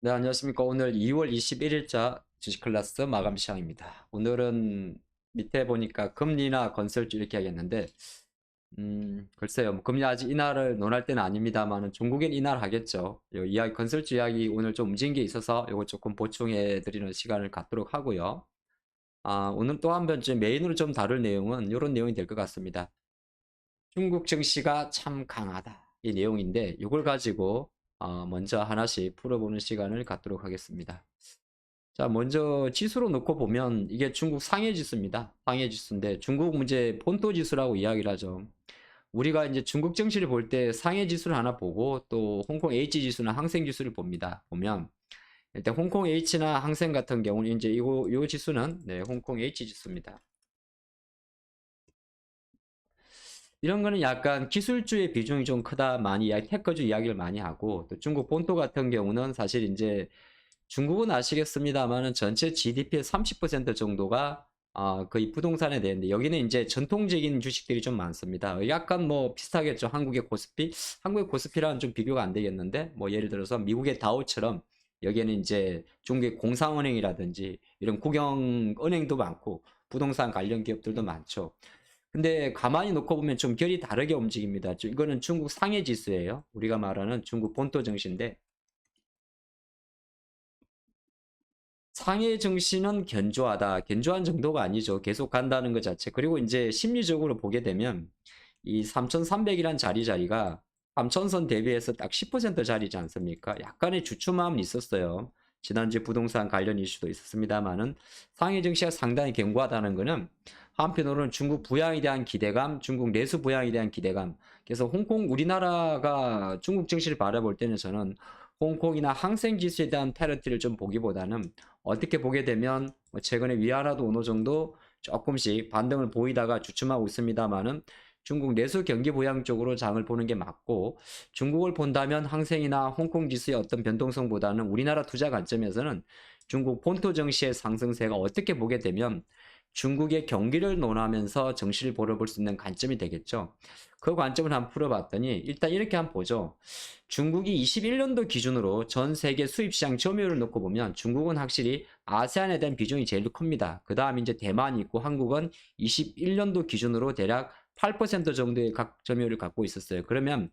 네, 안녕하십니까. 오늘 2월 21일자 주식 클래스 마감 시황입니다. 오늘은 밑에 보니까 금리나 건설주 이렇게 하겠는데, 글쎄요. 뭐 금리 아직 인하를 논할 때는 아닙니다만은 중국엔 인하를 하겠죠. 요 이야기, 건설주 이야기 오늘 좀 움직인 게 있어서 요거 조금 보충해 드리는 시간을 갖도록 하고요. 오늘 또 한 번 좀 메인으로 좀 다룰 내용은 이런 내용이 될 것 같습니다. 중국 증시가 참 강하다. 이 내용인데, 이걸 가지고 먼저 하나씩 풀어보는 시간을 갖도록 하겠습니다. 자, 먼저 지수로 놓고 보면 이게 중국 상해 지수입니다. 상해 지수인데 중국 문제 폰토 지수라고 이야기를 하죠. 우리가 이제 중국 증시를 볼 때 상해 지수를 하나 보고 또 홍콩 H 지수나 항생 지수를 봅니다. 보면 일단 홍콩 H나 항생 같은 경우는 이제 요 지수는 네, 홍콩 H 지수입니다. 이런 거는 약간 기술주의 비중이 좀 크다 많이 테크주 이야기를 많이 하고 또 중국 본토 같은 경우는 사실 이제 중국은 아시겠습니다만은 전체 GDP의 30% 정도가 거의 부동산에 대한데 여기는 이제 전통적인 주식들이 좀 많습니다. 약간 뭐 비슷하겠죠. 한국의 코스피? 한국의 코스피랑은 좀 비교가 안 되겠는데 뭐 예를 들어서 미국의 다우처럼 여기에는 이제 중국의 공상은행이라든지 이런 국영은행도 많고 부동산 관련 기업들도 많죠. 근데 가만히 놓고 보면 좀 결이 다르게 움직입니다. 이거는 중국 상해 지수예요. 우리가 말하는 중국 본토 증시인데 상해 증시는 견조하다. 견조한 정도가 아니죠. 계속 간다는 것 자체. 그리고 이제 심리적으로 보게 되면 이 3,300이란 자리가 3,000선 대비해서 딱 10% 자리지 않습니까? 약간의 주춤함은 있었어요. 지난주에 부동산 관련 이슈도 있었습니다만은 상해 증시가 상당히 견고하다는 것은 한편으로는 중국 부양에 대한 기대감, 중국 내수 부양에 대한 기대감. 그래서 홍콩 우리나라가 중국 증시를 바라볼 때는 저는 홍콩이나 항생 지수에 대한 패러티를 좀 보기보다는 어떻게 보게 되면 뭐 최근에 위안화도 어느 정도 조금씩 반등을 보이다가 주춤하고 있습니다만은 중국 내수 경기 부양 쪽으로 장을 보는 게 맞고 중국을 본다면 항생이나 홍콩 지수의 어떤 변동성보다는 우리나라 투자 관점에서는 중국 본토 증시의 상승세가 어떻게 보게 되면 중국의 경기를 논하면서 정시를 보러볼 수 있는 관점이 되겠죠. 그 관점을 한번 풀어봤더니 일단 이렇게 한번 보죠. 중국이 21년도 기준으로 전 세계 수입시장 점유율을 놓고 보면 중국은 확실히 아세안에 대한 비중이 제일 큽니다. 그 다음 이제 대만이 있고 한국은 21년도 기준으로 대략 8% 정도의 각 점유율을 갖고 있었어요. 그러면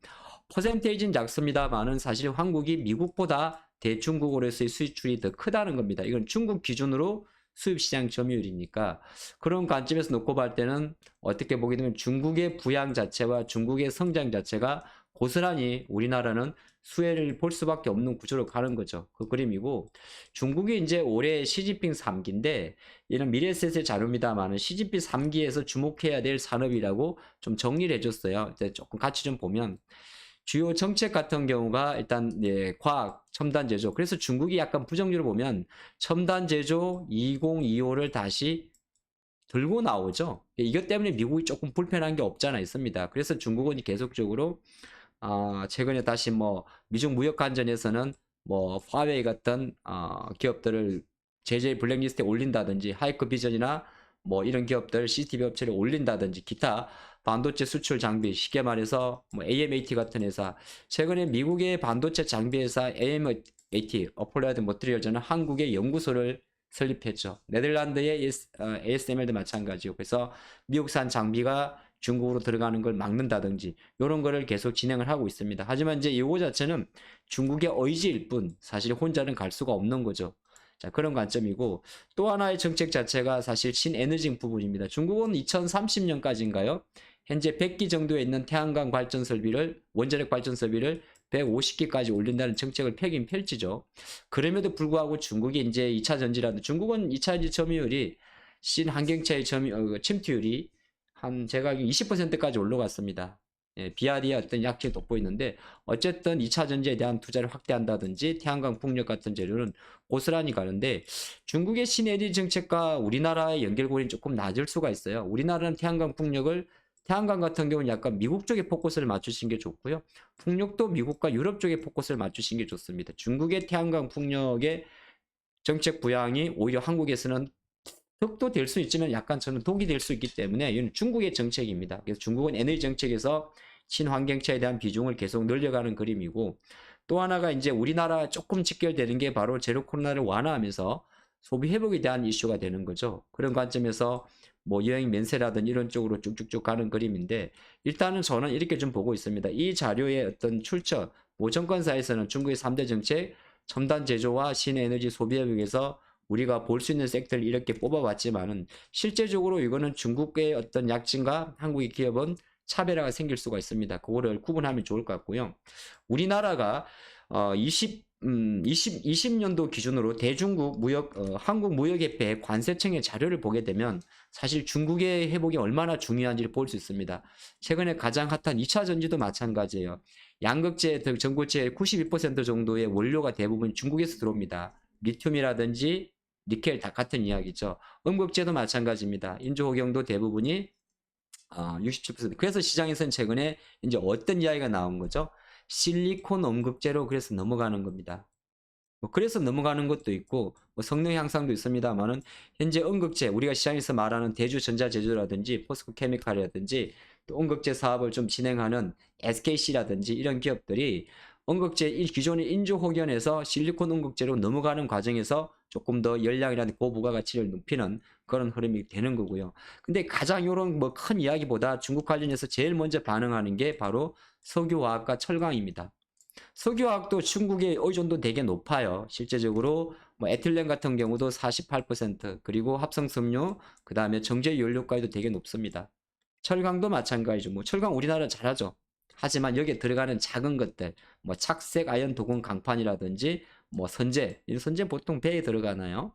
퍼센테이지는 작습니다만은 사실 한국이 미국보다 대중국으로서의 수출이 더 크다는 겁니다. 이건 중국 기준으로 수입시장 점유율이니까 그런 관점에서 놓고 볼 때는 어떻게 보게 되면 중국의 부양 자체와 중국의 성장 자체가 고스란히 우리나라는 수혜를 볼 수밖에 없는 구조로 가는 거죠. 그 그림이고 중국이 이제 올해 시진핑 3기인데 이런 미래세세 자료입니다만은 시진핑 3기에서 주목해야 될 산업이라고 좀 정리를 해줬어요. 이제 조금 같이 좀 보면 주요 정책 같은 경우가 일단 예, 과학, 첨단 제조. 그래서 중국이 약간 부정률을 보면 첨단 제조 2025를 다시 들고 나오죠. 이것 때문에 미국이 조금 불편한 게 없잖아 있습니다. 그래서 중국은 계속적으로 최근에 다시 뭐 미중 무역 관전에서는 뭐 화웨이 같은 기업들을 제재 블랙리스트에 올린다든지 하이크 비전이나 뭐 이런 기업들 CCTV 업체를 올린다든지 기타 반도체 수출 장비 쉽게 말해서 뭐 AMAT 같은 회사 최근에 미국의 반도체 장비 회사 AMAT 어플라이드 머티리얼즈는 한국의 연구소를 설립했죠. 네덜란드의 ASML도 마찬가지고 그래서 미국산 장비가 중국으로 들어가는 걸 막는다든지 이런 거를 계속 진행을 하고 있습니다. 하지만 이제 이거 자체는 중국의 의지일 뿐 사실 혼자는 갈 수가 없는 거죠. 자, 그런 관점이고 또 하나의 정책 자체가 사실 신에너지 부분입니다. 중국은 2030년까지인가요? 현재 100기 정도에 있는 태양광 발전 설비를 원자력 발전 설비를 150기까지 올린다는 정책을 펴긴 펼치죠. 그럼에도 불구하고 중국이 이제 2차 전지라도 중국은 2차 전지 점유율이 신환경차의 침투율이 한 제가 알기로 20%까지 올라갔습니다. 예, 비아리의 어떤 약진이 돋보이는데 어쨌든 2차 전지에 대한 투자를 확대한다든지 태양광 풍력 같은 재료는 고스란히 가는데 중국의 신에너지 정책과 우리나라의 연결고리는 조금 낮을 수가 있어요. 우리나라는 태양광 같은 경우는 약간 미국 쪽에 포커스를 맞추신 게 좋고요. 풍력도 미국과 유럽 쪽에 포커스를 맞추신 게 좋습니다. 중국의 태양광 풍력의 정책 부양이 오히려 한국에서는 덕도 될 수 있지만 약간 저는 독이 될 수 있기 때문에 이건 중국의 정책입니다. 그래서 중국은 에너지 정책에서 친환경차에 대한 비중을 계속 늘려가는 그림이고 또 하나가 이제 우리나라 조금 직결되는 게 바로 제로 코로나를 완화하면서 소비 회복에 대한 이슈가 되는 거죠. 그런 관점에서 뭐 여행 면세라든 이런 쪽으로 쭉쭉쭉 가는 그림인데, 일단은 저는 이렇게 좀 보고 있습니다. 이 자료의 어떤 출처, 모 정권사에서는 중국의 3대 정책, 첨단 제조와 신에너지 소비 회복에서 우리가 볼 수 있는 섹터를 이렇게 뽑아봤지만은, 실제적으로 이거는 중국의 어떤 약진과 한국의 기업은 차별화가 생길 수가 있습니다. 그거를 구분하면 좋을 것 같고요. 우리나라가 20년도 기준으로 대중국 무역, 한국무역협회 관세청의 자료를 보게 되면 사실 중국의 회복이 얼마나 중요한지를 볼 수 있습니다. 최근에 가장 핫한 2차 전지도 마찬가지예요. 양극재, 전고체의 92% 정도의 원료가 대부분 중국에서 들어옵니다. 리튬이라든지 니켈 다 같은 이야기죠. 음극재도 마찬가지입니다. 인조호경도 대부분이 67%. 그래서 시장에서는 최근에 이제 어떤 이야기가 나온 거죠? 실리콘 음극재로 그래서 넘어가는 겁니다. 뭐 그래서 넘어가는 것도 있고 뭐 성능 향상도 있습니다만은, 현재 음극재, 우리가 시장에서 말하는 대주전자제조라든지 포스코케미칼이라든지 또 음극재 사업을 좀 진행하는 SKC라든지 이런 기업들이 음극재 기존의 인조호견에서 실리콘 음극재로 넘어가는 과정에서 조금 더 열량이라든지 고부가가치를 높이는 그런 흐름이 되는 거고요. 근데 가장 이런 뭐 큰 이야기보다 중국 관련해서 제일 먼저 반응하는 게 바로 석유화학과 철강입니다. 석유화학도 중국의 의존도 되게 높아요. 실제적으로 뭐 에틸렌 같은 경우도 48%, 그리고 합성섬유, 그 다음에 정제 연료까지도 되게 높습니다. 철강도 마찬가지죠. 뭐 철강 우리나라 잘하죠. 하지만 여기에 들어가는 작은 것들, 뭐 착색 아연 도금 강판이라든지 뭐 선제, 이 선제 보통 배에 들어가나요?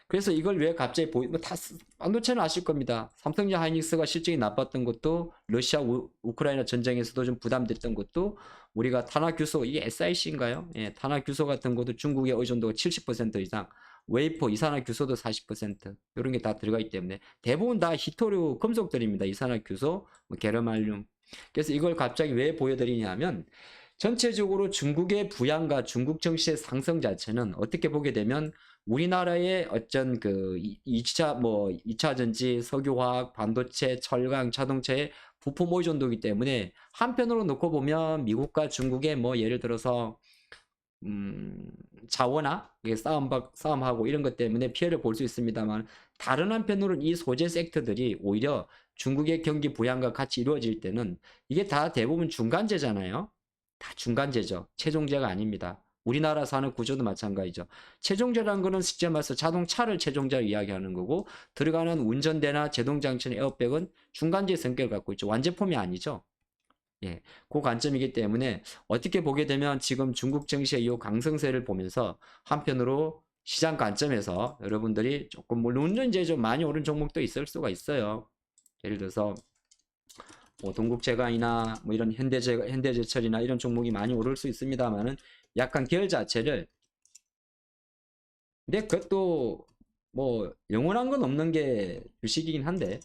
그래서 이걸 왜 갑자기 뭐다 반도체는 아실 겁니다. 삼성전 하이닉스가 실적이 나빴던 것도, 러시아 우크라이나 전쟁에서도 좀 부담됐던 것도, 우리가 탄화규소, 이게 SIC인가요? 예, 탄화규소 같은 것도 중국의 의존도가 70% 이상, 웨이퍼, 이산화규소도 40%, 이런 게 다 들어가 있기 때문에 대부분 다 히토류 금속들입니다. 이산화규소, 뭐 게르말륨. 그래서 이걸 갑자기 왜 보여드리냐면, 전체적으로 중국의 부양과 중국 정시의 상승 자체는 어떻게 보게 되면 우리나라의 어쩐 그 2차 전지, 석유화학, 반도체, 철강, 자동차의 부품 의존도이기 때문에, 한편으로 놓고 보면 미국과 중국의 뭐 예를 들어서 자원화, 싸움하고 이런 것 때문에 피해를 볼 수 있습니다만, 다른 한편으로는 이 소재 섹터들이 오히려 중국의 경기 부양과 같이 이루어질 때는 이게 다 대부분 중간재잖아요. 다 중간재죠. 최종재가 아닙니다. 우리나라 사는 구조도 마찬가지죠. 최종재라는 거는 실제 말해서 자동차를 최종재로 이야기하는 거고, 들어가는 운전대나 제동장치나 에어백은 중간재 성격을 갖고 있죠. 완제품이 아니죠. 예, 그 관점이기 때문에 어떻게 보게 되면 지금 중국 증시의 이 강성세를 보면서 한편으로 시장 관점에서 여러분들이 조금, 물론 이제 좀 많이 오른 종목도 있을 수가 있어요. 예를 들어서 뭐 동국제강이나 뭐 이런 현대제철이나 이런 종목이 많이 오를 수 있습니다만은, 약간 계열 자체를, 근데 그것도 뭐 영원한 건 없는 게 주식이긴 한데,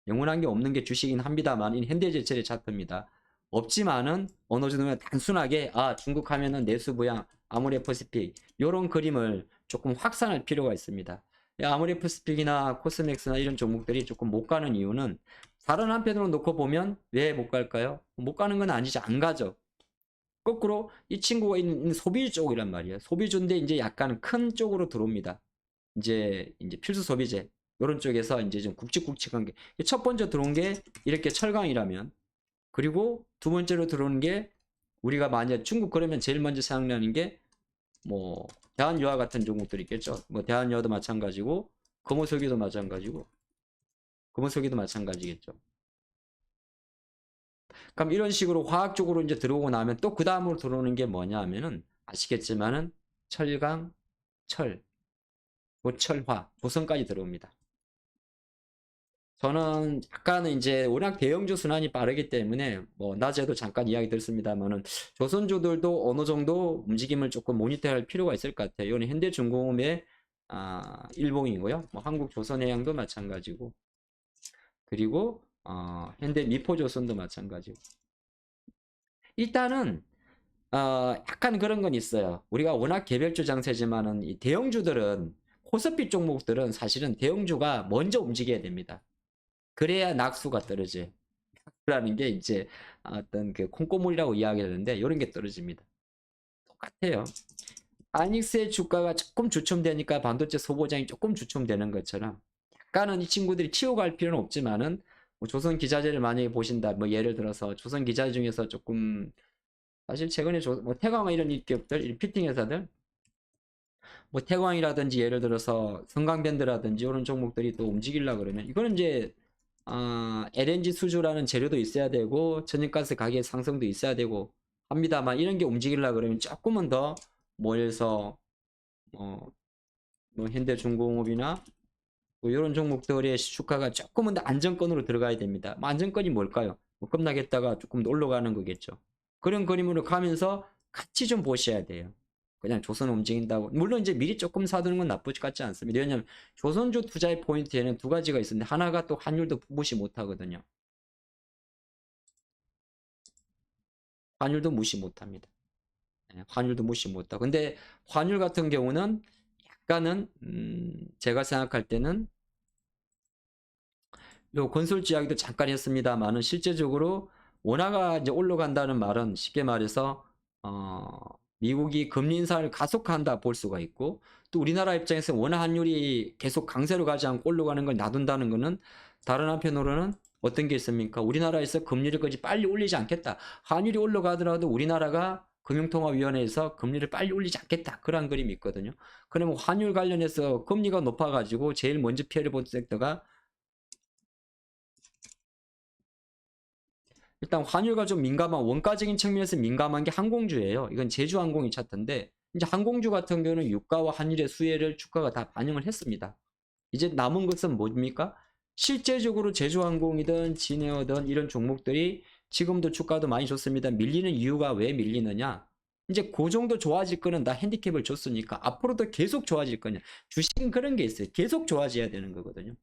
영원한 게 없는 게 주식이긴 합니다만, 이 현대제철의 차트입니다. 없지만은 어느 정도면 단순하게 중국 하면은 내수부양, 아모레퍼시픽 이런 그림을 조금 확산할 필요가 있습니다. 아모레퍼시픽이나 코스맥스나 이런 종목들이 조금 못 가는 이유는, 다른 한편으로 놓고 보면 왜 못 갈까요? 못 가는 건 아니죠. 안 가죠. 거꾸로 이 친구가 있는 소비 쪽이란 말이에요. 소비주인데 이제 약간 큰 쪽으로 들어옵니다. 이제 필수 소비재 이런 쪽에서 이제 좀 굵직굵직한 게, 첫 번째 들어온 게 이렇게 철강이라면, 그리고 두 번째로 들어오는 게, 우리가 만약 중국 그러면 제일 먼저 생각나는 게 뭐 대한유화 같은 종목들이 있겠죠. 뭐 대한유화도 마찬가지고, 금호석유도 마찬가지고, 금호석유도 마찬가지겠죠. 그럼 이런 식으로 화학적으로 이제 들어오고 나면 또 그 다음으로 들어오는 게 뭐냐 하면은, 아시겠지만은 철강, 철, 고철화, 조선까지 들어옵니다. 저는 약간은 이제 워낙 대형주 순환이 빠르기 때문에, 뭐 낮에도 잠깐 이야기 드렸습니다만은, 조선주들도 어느 정도 움직임을 조금 모니터할 필요가 있을 것 같아요. 이거는 현대중공업의 일봉이고요. 뭐 한국조선해양도 마찬가지고, 그리고 현대미포조선도 마찬가지고. 일단은 약간 그런 건 있어요. 우리가 워낙 개별주 장세지만은 이 대형주들은, 코스피 종목들은 사실은 대형주가 먼저 움직여야 됩니다. 그래야 낙수가 떨어져요. 낙수라는 게 이제 어떤 그 콩고물이라고 이야기하는데, 이런 게 떨어집니다. 똑같아요. 하이닉스의 주가가 조금 주춤되니까 반도체 소보장이 조금 주춤되는 것처럼 약간은 이 친구들이 튀어 갈 필요는 없지만은 뭐 조선 기자재를 만약에 보신다. 뭐 예를 들어서 조선 기자재 중에서 조금 사실 최근에 뭐 태광 이런 기업들, 이 피팅 회사들 뭐 태광이라든지 예를 들어서 성강밴드라든지 이런 종목들이 또 움직이려 그러면 이거는 이제 LNG 수주라는 재료도 있어야 되고 천연가스 가격 상승도 있어야 되고 합니다만 이런 게 움직이려 그러면 조금은 더 모여서 뭐 현대중공업이나 뭐 이런 종목들의 주가가 조금은 더 안정권으로 들어가야 됩니다. 뭐 안정권이 뭘까요? 뭐 급락했다가 조금 더 올라가는 거겠죠. 그런 그림으로 가면서 같이 좀 보셔야 돼요. 그냥 조선 움직인다고. 물론 이제 미리 조금 사두는 건 나쁘지 같지 않습니다. 왜냐하면 조선주 투자의 포인트에는 두 가지가 있는데 하나가 또 환율도 무시 못하거든요. 환율도 무시 못합니다. 환율도 무시 못하고. 근데 환율 같은 경우는 약간은 제가 생각할 때는 요 건설주 이야기도 잠깐 했습니다만은 실제적으로 원화가 이제 올라간다는 말은 쉽게 말해서 미국이 금리 인상을 가속한다 볼 수가 있고 또 우리나라 입장에서 원화 환율이 계속 강세로 가지 않고 올라가는 걸 놔둔다는 것은 다른 한편으로는 어떤 게 있습니까? 우리나라에서 금리를 거지 빨리 올리지 않겠다. 환율이 올라가더라도 우리나라가 금융통화위원회에서 금리를 빨리 올리지 않겠다. 그런 그림이 있거든요. 그러면 환율 관련해서 금리가 높아가지고 제일 먼저 피해를 본 섹터가 일단 환율과 좀 민감한 원가적인 측면에서 민감한 게 항공주예요. 이건 제주항공이 차트인데 이제 항공주 같은 경우는 유가와 환율의 수혜를 주가가 다 반영을 했습니다. 이제 남은 것은 뭡니까? 실제적으로 제주항공이든 진에어든 이런 종목들이 지금도 주가도 많이 좋습니다. 밀리는 이유가 왜 밀리느냐? 이제 그 정도 좋아질 거는 다 핸디캡을 줬으니까 앞으로도 계속 좋아질 거냐? 주식은 그런 게 있어요. 계속 좋아져야 되는 거거든요.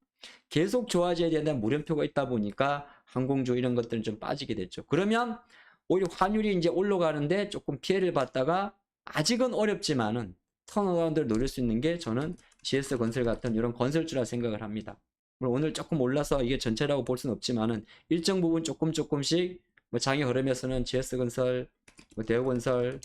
계속 좋아져야 되는 물음표가 있다 보니까 항공주 이런 것들은 좀 빠지게 됐죠. 그러면 오히려 환율이 이제 올라가는데 조금 피해를 봤다가 아직은 어렵지만은 턴어라운드를 노릴 수 있는 게 저는 GS건설 같은 이런 건설주라 생각을 합니다. 오늘 조금 올라서 이게 전체라고 볼 수는 없지만은 일정 부분 조금씩 뭐 장의 흐름에서는 GS건설, 뭐 대우건설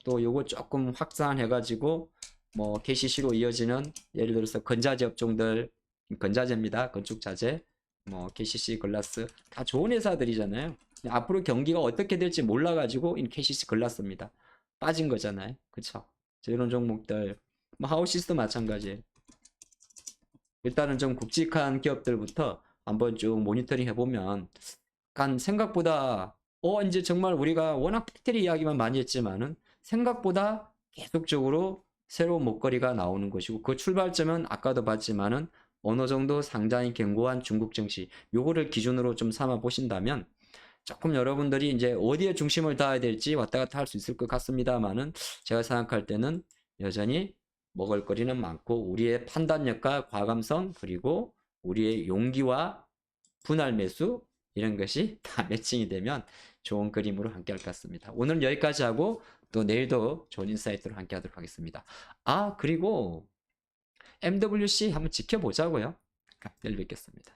또 요거 조금 확산해가지고 뭐 KCC로 이어지는 예를 들어서 건자재 업종들 건자재입니다. 건축자재, 뭐 KCC, 글라스 다 좋은 회사들이잖아요. 앞으로 경기가 어떻게 될지 몰라가지고 KCC, 글라스입니다. 빠진 거잖아요. 그쵸? 이런 종목들, 뭐 하우시스도 마찬가지예요. 일단은 좀 굵직한 기업들부터 한번 쭉 모니터링 해보면 약간 생각보다 이제 정말 우리가 워낙 팩토리 이야기만 많이 했지만은 생각보다 계속적으로 새로운 먹거리가 나오는 것이고 그 출발점은 아까도 봤지만은 어느 정도 상당히 견고한 중국 증시 요거를 기준으로 좀 삼아 보신다면 조금 여러분들이 이제 어디에 중심을 둬야 될지 왔다 갔다 할 수 있을 것 같습니다만은 제가 생각할 때는 여전히 먹을거리는 많고 우리의 판단력과 과감성 그리고 우리의 용기와 분할 매수 이런 것이 다 매칭이 되면 좋은 그림으로 함께 할 것 같습니다. 오늘 여기까지 하고 또 내일도 좋은 인사이트로 함께 하도록 하겠습니다. 그리고 MWC 한번 지켜보자고요. 내일 뵙겠습니다.